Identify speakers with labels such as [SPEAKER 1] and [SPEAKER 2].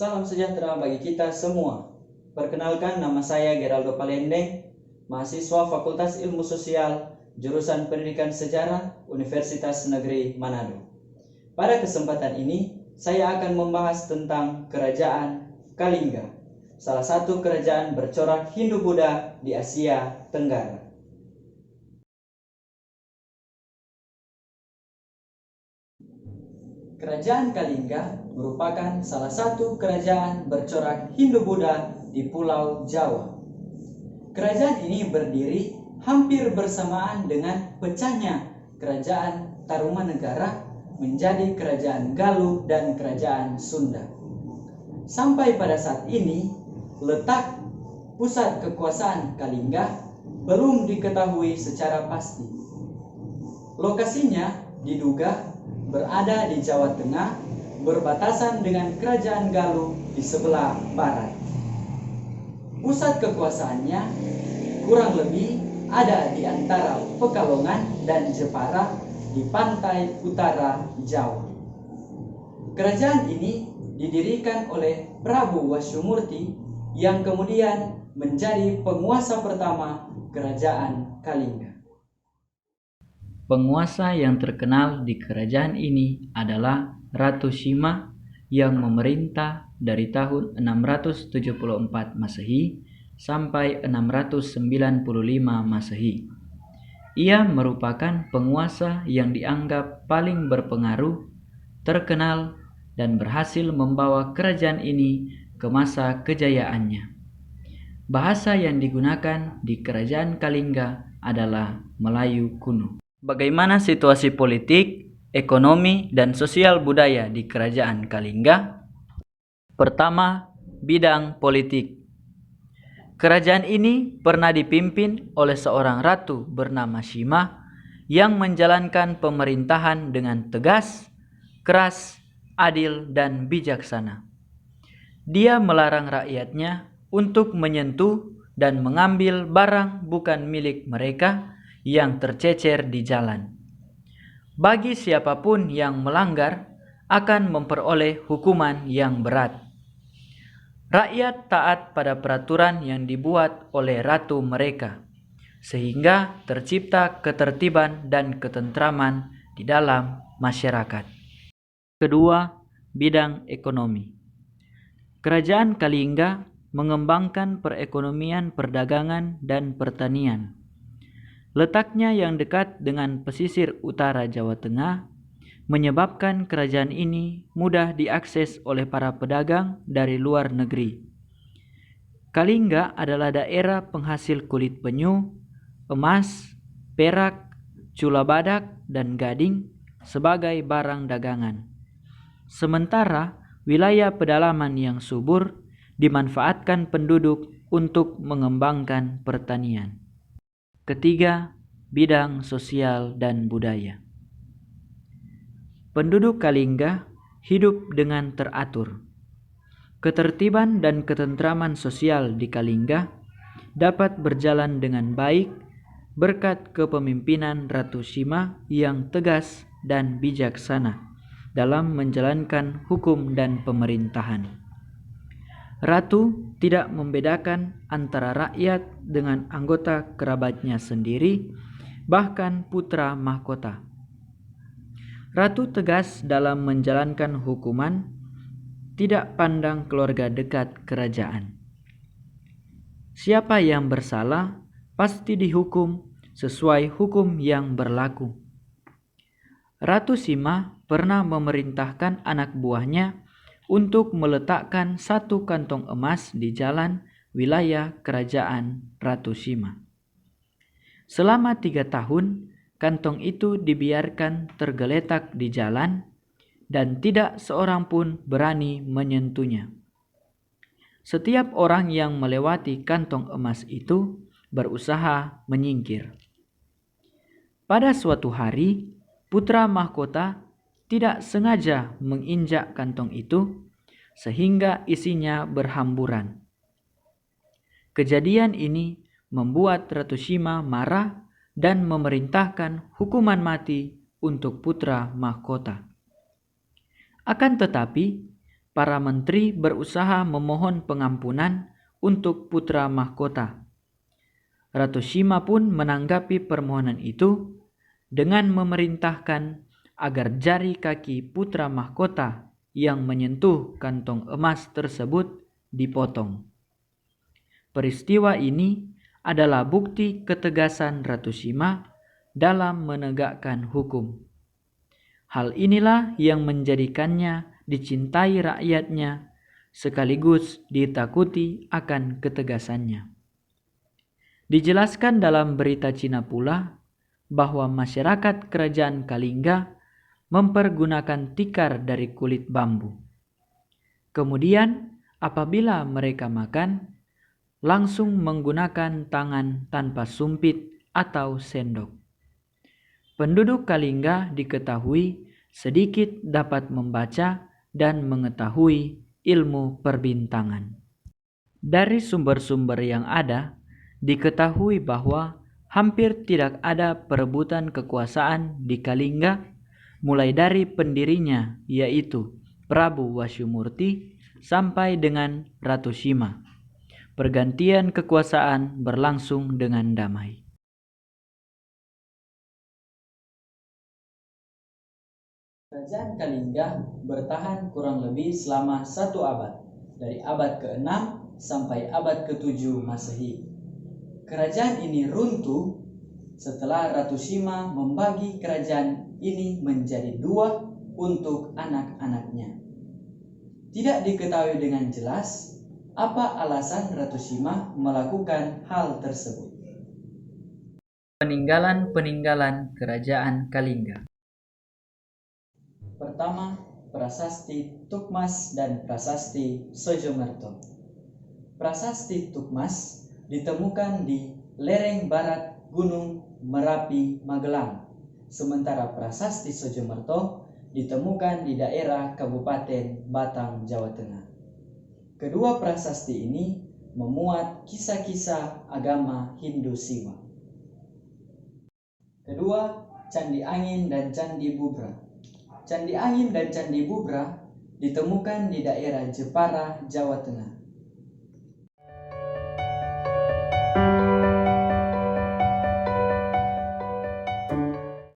[SPEAKER 1] Salam sejahtera bagi kita semua. Perkenalkan, nama saya Geraldo Palendeng, mahasiswa Fakultas Ilmu Sosial, jurusan Pendidikan Sejarah, Universitas Negeri Manado. Pada kesempatan ini, saya akan membahas tentang Kerajaan Kalingga, salah satu kerajaan bercorak Hindu-Buddha di Asia Tenggara. Kerajaan Kalingga merupakan salah satu kerajaan bercorak Hindu-Buddha di Pulau Jawa. Kerajaan ini berdiri hampir bersamaan dengan pecahnya Kerajaan Tarumanegara menjadi Kerajaan Galuh dan Kerajaan Sunda. Sampai pada saat ini, letak pusat kekuasaan Kalingga belum diketahui secara pasti. Lokasinya diduga berada di Jawa Tengah, berbatasan dengan Kerajaan Galuh di sebelah barat. Pusat kekuasaannya kurang lebih ada di antara Pekalongan dan Jepara di pantai utara Jawa. Kerajaan ini didirikan oleh Prabu Wasyumurti yang kemudian menjadi penguasa pertama Kerajaan Kalingga. Penguasa yang terkenal di kerajaan ini adalah Ratu Sima yang memerintah dari tahun 674 Masehi sampai 695 Masehi. Ia merupakan penguasa yang dianggap paling berpengaruh, terkenal, dan berhasil membawa kerajaan ini ke masa kejayaannya. Bahasa yang digunakan di Kerajaan Kalingga adalah Melayu kuno. Bagaimana situasi politik, ekonomi, dan sosial budaya di Kerajaan Kalingga? Pertama, bidang politik. Kerajaan ini pernah dipimpin oleh seorang ratu bernama Sima yang menjalankan pemerintahan dengan tegas, keras, adil, dan bijaksana. Dia melarang rakyatnya untuk menyentuh dan mengambil barang bukan milik mereka yang tercecer di jalan. Bagi siapapun yang melanggar akan memperoleh hukuman yang berat. Rakyat taat pada peraturan yang dibuat oleh ratu mereka, sehingga tercipta ketertiban dan ketentraman di dalam masyarakat. Kedua, bidang ekonomi. Kerajaan Kalingga mengembangkan perekonomian, perdagangan, dan pertanian. Letaknya yang dekat dengan pesisir utara Jawa Tengah menyebabkan kerajaan ini mudah diakses oleh para pedagang dari luar negeri. Kalingga adalah daerah penghasil kulit penyu, emas, perak, cula badak, dan gading sebagai barang dagangan. Sementara wilayah pedalaman yang subur dimanfaatkan penduduk untuk mengembangkan pertanian. Ketiga, bidang sosial dan budaya. Penduduk Kalingga hidup dengan teratur. Ketertiban dan ketentraman sosial di Kalingga dapat berjalan dengan baik berkat kepemimpinan Ratu Sima yang tegas dan bijaksana dalam menjalankan hukum dan pemerintahan. Ratu tidak membedakan antara rakyat dengan anggota kerabatnya sendiri, bahkan putra mahkota. Ratu tegas dalam menjalankan hukuman, tidak pandang keluarga dekat kerajaan. Siapa yang bersalah pasti dihukum sesuai hukum yang berlaku. Ratu Sima pernah memerintahkan anak buahnya untuk meletakkan satu kantong emas di jalan wilayah kerajaan Ratu Sima. Selama 3 tahun, kantong itu dibiarkan tergeletak di jalan dan tidak seorang pun berani menyentuhnya. Setiap orang yang melewati kantong emas itu berusaha menyingkir. Pada suatu hari, putra mahkota tidak sengaja menginjak kantong itu sehingga isinya berhamburan. Kejadian ini membuat Ratu Sima marah dan memerintahkan hukuman mati untuk putra mahkota. Akan tetapi,
[SPEAKER 2] para menteri berusaha memohon pengampunan untuk putra mahkota. Ratu Shima pun menanggapi permohonan itu dengan memerintahkan agar jari kaki putra mahkota yang menyentuh kantong emas tersebut dipotong. Peristiwa ini adalah bukti ketegasan Ratu Shima dalam menegakkan hukum. Hal inilah yang menjadikannya dicintai rakyatnya sekaligus ditakuti akan ketegasannya. Dijelaskan dalam berita Cina pula bahwa masyarakat kerajaan Kalingga mempergunakan tikar dari kulit bambu. Kemudian apabila mereka makan, langsung menggunakan tangan tanpa sumpit atau sendok. Penduduk Kalingga diketahui sedikit dapat membaca dan mengetahui ilmu perbintangan. Dari sumber-sumber yang ada, diketahui bahwa hampir tidak ada perebutan kekuasaan di Kalingga mulai dari pendirinya yaitu Prabu Wasyumurti sampai dengan Ratu Shima. Pergantian kekuasaan berlangsung dengan damai.
[SPEAKER 1] Kerajaan Kalingga bertahan kurang lebih selama 1 abad, dari abad ke-6 sampai abad ke-7 Masehi. Kerajaan ini runtuh setelah Ratu Shima membagi kerajaan ini menjadi 2 untuk anak-anaknya. Tidak diketahui dengan jelas apa alasan Ratu Shima melakukan hal tersebut.
[SPEAKER 2] Peninggalan-peninggalan Kerajaan Kalingga.
[SPEAKER 1] Pertama, Prasasti Tukmas dan Prasasti Sojomerto. Prasasti Tukmas ditemukan di lereng barat Gunung Merapi, Magelang, sementara Prasasti Sojomerto ditemukan di daerah Kabupaten Batang, Jawa Tengah. Kedua prasasti ini memuat kisah-kisah agama Hindu Siwa. Kedua, Candi Angin dan Candi Bubra. Candi Angin dan Candi Bubra ditemukan di daerah Jepara, Jawa Tengah.